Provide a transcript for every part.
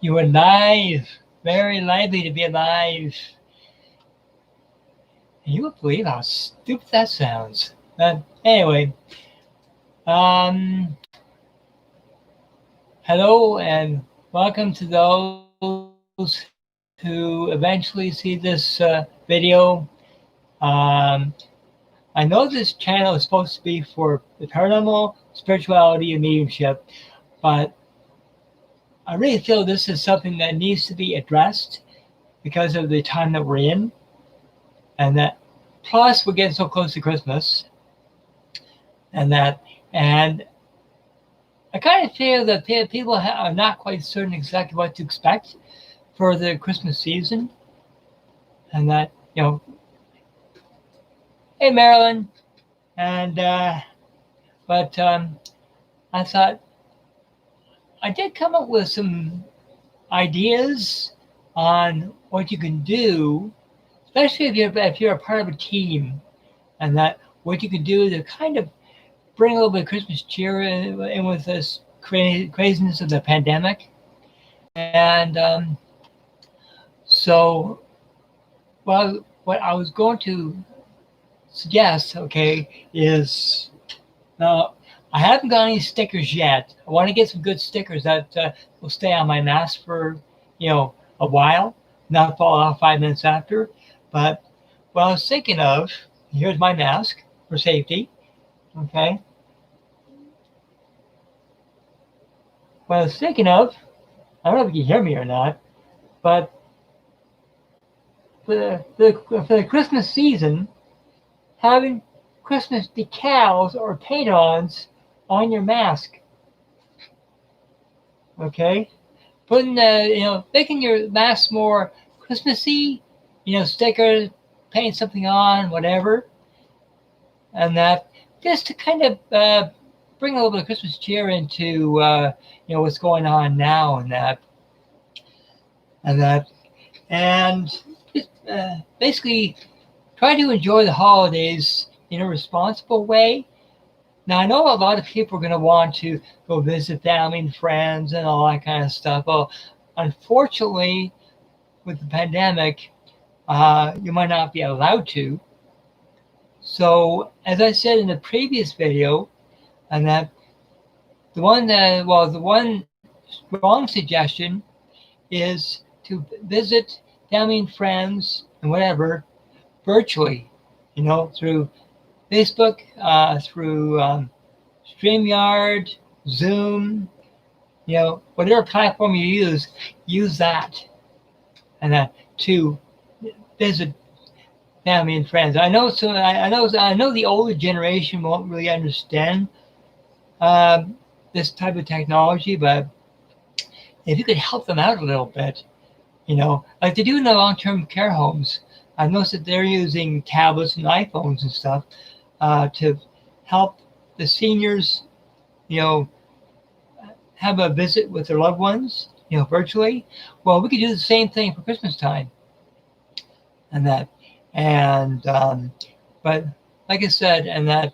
You are live, very lively to be alive. And you would believe how stupid that sounds. But anyway, um, hello and welcome to those who eventually see this video. Um, I know this channel is supposed to be for the paranormal, spirituality, and mediumship, but I really feel this is something that needs to be addressed because of the time that we're in, and that plus we're getting so close to Christmas, and I kind of feel that people are not quite certain exactly what to expect for the Christmas season, and that hey Marilyn, and but I thought I did come up with some ideas on what you can do, especially if you're a part of a team, and that what you can do to kind of bring a little bit of Christmas cheer in with this craziness of the pandemic. And so, well, what I was going to suggest, okay, is now I haven't got any stickers yet. I want to get some good stickers that will stay on my mask for a while, not fall off 5 minutes after. But what I was thinking of, here's my mask for safety. Okay. What I was thinking of, I don't know if you can hear me or not, but for the Christmas season, having Christmas decals or paint-ons on your mask. Okay, putting making your mask more Christmassy, stickers, paint something on, whatever, and that just to kind of bring a little bit of Christmas cheer into what's going on now, and just basically try to enjoy the holidays in a responsible way. Now, I know a lot of people are going to want to go visit family and friends and all that kind of stuff. Well, unfortunately, with the pandemic, you might not be allowed to. So, as I said in the previous video, and that the one strong suggestion is to visit family and friends and whatever virtually, through Facebook, through StreamYard, Zoom, whatever platform you use that, and to visit family and friends. I know the older generation won't really understand this type of technology, but if you could help them out a little bit, like they do in the long-term care homes. I've noticed that they're using tablets and iPhones and stuff to help the seniors, have a visit with their loved ones, virtually. Well, we could do the same thing for Christmas time, and but like I said, and I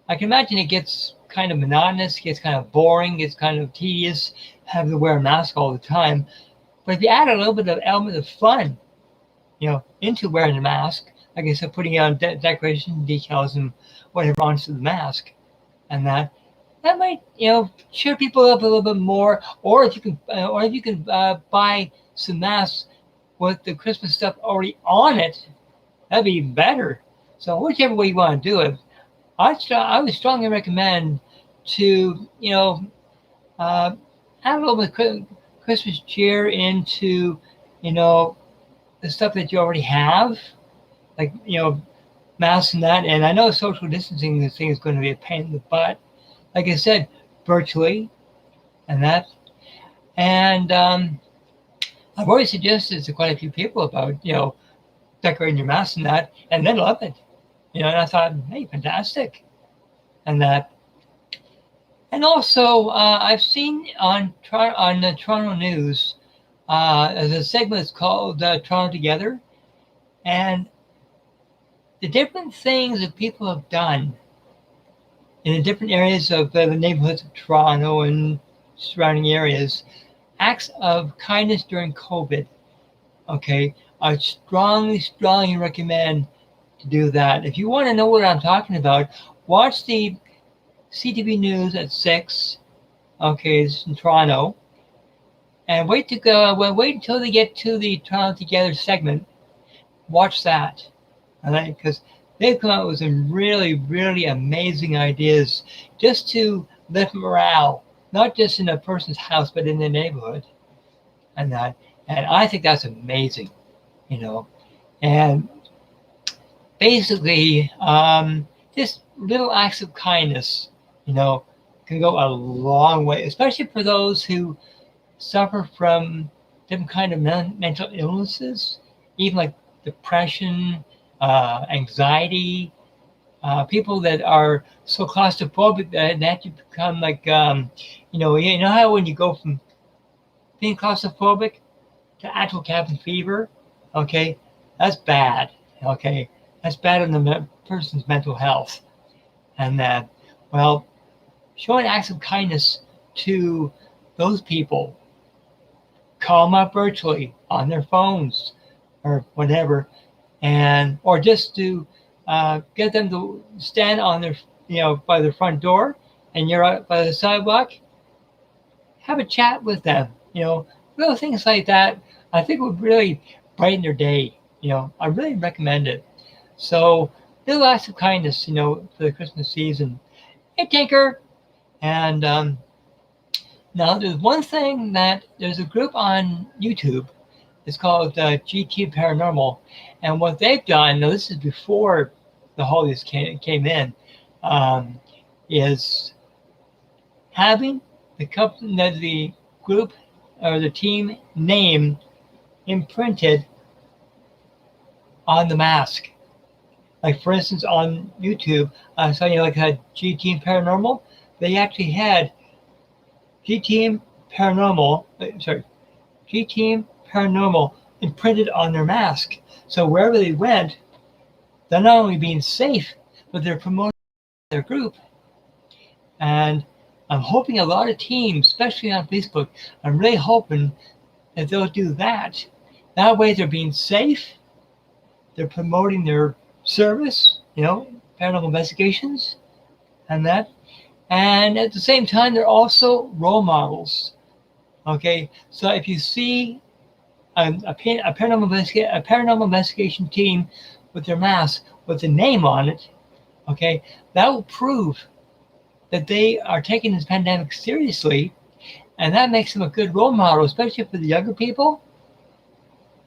can imagine it gets kind of monotonous, gets kind of boring, gets kind of tedious, having to wear a mask all the time. But if you add a little bit of element of fun, into wearing the mask, like I said, putting on decoration decals and whatever onto the mask, and that might cheer people up a little bit more. Or if you can buy some masks with the Christmas stuff already on it, that'd be even better. So whichever way you want to do it, I would strongly recommend to add a little bit of Christmas cheer into the stuff that you already have, like masks and that. And I know social distancing, this thing is going to be a pain in the butt, like I said, virtually, and I've already suggested to quite a few people about decorating your mask and that, and they love it. And I thought, hey, fantastic, and also I've seen on the Toronto News, there's a segment called Toronto Together, and the different things that people have done in the different areas of the neighborhoods of Toronto and surrounding areas, acts of kindness during COVID. Okay, I strongly recommend to do that. If you want to know what I'm talking about, watch the CTV News at 6. Okay, it's in Toronto, and wait until they get to the Toronto Together segment. Watch that, all right? Because they've come up with some really amazing ideas just to lift morale, not just in a person's house, but in the neighborhood, and that. And I think that's amazing, you know. And basically, just little acts of kindness, you know, can go a long way, especially for those who suffer from different kind of mental illnesses, even like depression, anxiety, people that are so claustrophobic that you become like, you know how when you go from being claustrophobic to actual cabin fever, okay, that's bad, okay, that's bad on the person's mental health, and that, well, showing acts of kindness to those people, call them up virtually on their phones or whatever, and or just to get them to stand on their, by their front door, and you're out by the sidewalk, have a chat with them. Little things like that, I think would really brighten their day. I really recommend it. So little acts of kindness, for the Christmas season. Hey, Tinker. And now there's one thing that there's a group on YouTube. It's called GT Paranormal. And what they've done, now this is before the holidays came in, is having the group or the team name imprinted on the mask. Like, for instance, on YouTube, I saw, like, had G-Team Paranormal. They actually had G-Team Paranormal imprinted on their mask. So wherever they went, they're not only being safe, but they're promoting their group. And I'm hoping a lot of teams, especially on Facebook, I'm really hoping that they'll do that. That way they're being safe, they're promoting their service, paranormal investigations and that. And at the same time, they're also role models. Okay, so if you see a paranormal investigation team with their mask with a name on it, okay, that will prove that they are taking this pandemic seriously, and that makes them a good role model, especially for the younger people.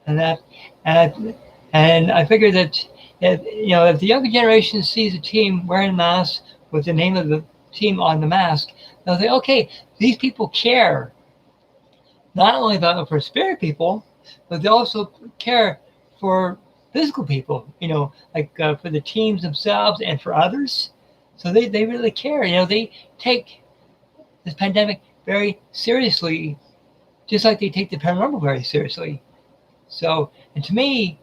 And I figure that if the younger generation sees a team wearing masks with the name of the team on the mask, they'll say, okay, these people care not only about for spirit people, but they also care for physical people, like for the teams themselves and for others. So they really care. They take this pandemic very seriously, just like they take the paranormal very seriously. So, and to me,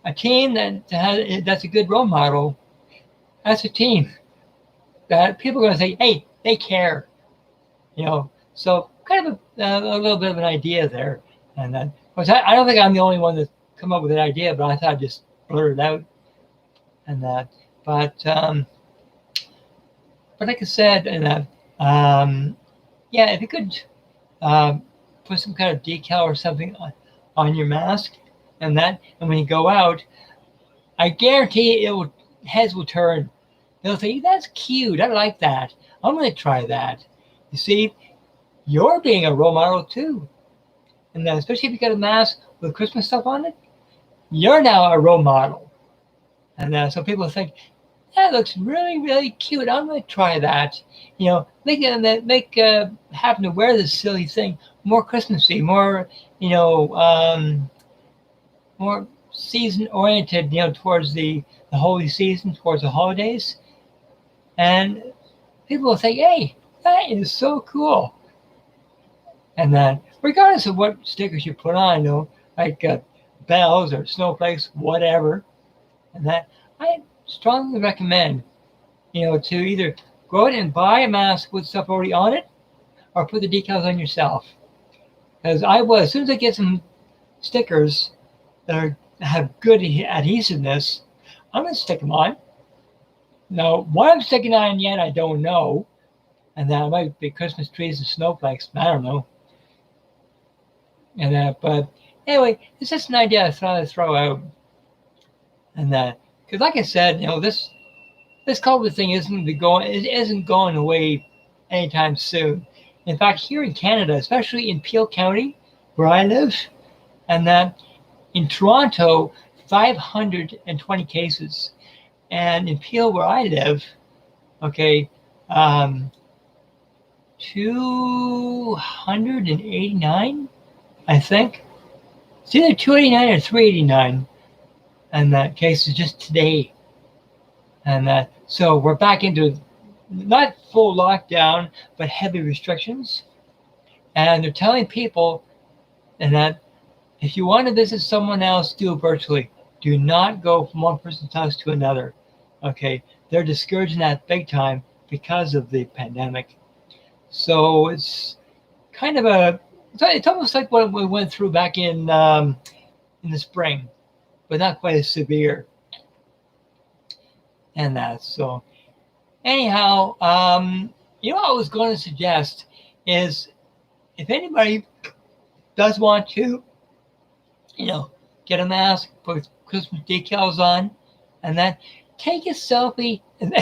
a team that's a good role model, that's a team that people are going to say, hey, they care. So kind of a little bit of an idea there. And of course, I don't think I'm the only one that's come up with an idea, but I thought I'd just blurt it out. And that, but like I said, and if you could put some kind of decal or something on your mask, and when you go out, I guarantee heads will turn. They'll say, that's cute, I like that, I'm going to try that. You see, you're being a role model too. And then, especially if you got a mask with Christmas stuff on it, you're now a role model. And so people think, that looks really cute, I'm going to try that. Make happen to wear this silly thing more Christmassy, more, more season oriented, towards the holy season, towards the holidays. And people will say, hey, that is so cool. And then, regardless of what stickers you put on, like bells or snowflakes, whatever, and that, I strongly recommend, to either go out and buy a mask with stuff already on it, or put the decals on yourself. Because as soon as I get some stickers that have good adhesiveness, I'm going to stick them on. Now, why I'm sticking on yet, I don't know. And that might be Christmas trees and snowflakes. I don't know. And that, but anyway, it's just an idea I thought I'd throw out. And that, because like I said, this COVID thing isn't going away anytime soon. In fact, here in Canada, especially in Peel County, where I live, and that in Toronto, 520 cases, and in Peel, where I live, 289, I think. It's either 289 or 389, and that case is just today. And so we're back into not full lockdown, but heavy restrictions. And they're telling people that if you want to visit someone else, do it virtually. Do not go from one person's house to another. Okay, they're discouraging that big time because of the pandemic. So it's kind of it's almost like what we went through back in the spring, but not quite as severe. And that, so anyhow, what I was going to suggest is if anybody does want to, get a mask, put Christmas decals on, and then take a selfie and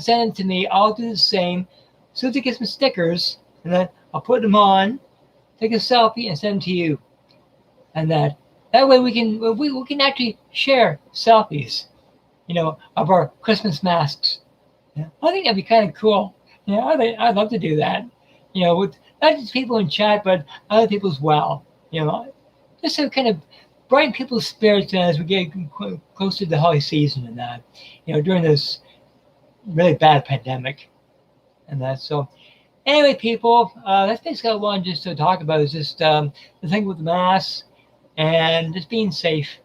send it to me. I'll do the same. As soon as I get some stickers, and then I'll put them on, take a selfie, and send them to you. And that way we can actually share selfies, of our Christmas masks. Yeah, I think that'd be kind of cool. I'd love to do that. With not just people in chat, but other people as well. Just to kind of brighten people's spirits as we get close to the holiday season and that. During this really bad pandemic, and that. So, anyway, people, that's basically what I wanted just to talk about. Is just the thing with the masks and just being safe.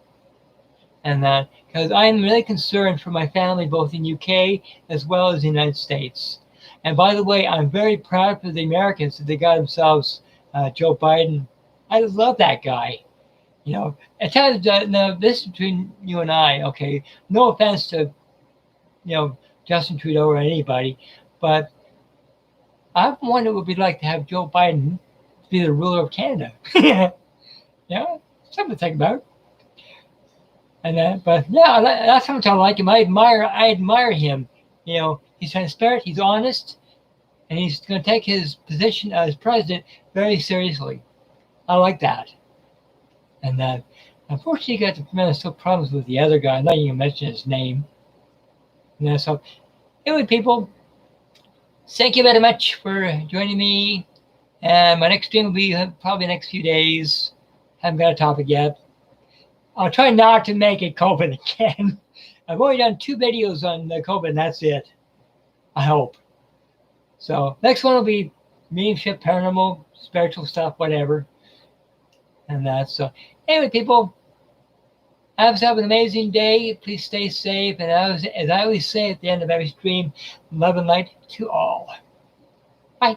And that, because I'm really concerned for my family, both in UK as well as the United States. And by the way, I'm very proud for the Americans that they got themselves Joe Biden. I love that guy. At times, now this is between you and I, okay? No offense to, Justin Trudeau or anybody, but I wonder what it would be like to have Joe Biden be the ruler of Canada. Something to think about. And but yeah, that's how much I like him. I admire him. He's transparent, he's honest, and he's going to take his position as president very seriously. I like that. And unfortunately, he got tremendous problems with the other guy. I'm not even going to mention his name. So anyway, people, thank you very much for joining me. And my next stream will be probably the next few days. Haven't got a topic yet. I'll try not to make it COVID again. I've only done 2 videos on the COVID, and that's it. I hope. So next one will be mediumship, paranormal, spiritual stuff, whatever. And so anyway, people, have yourself an amazing day. Please stay safe. And as I always say at the end of every stream, love and light to all. Bye.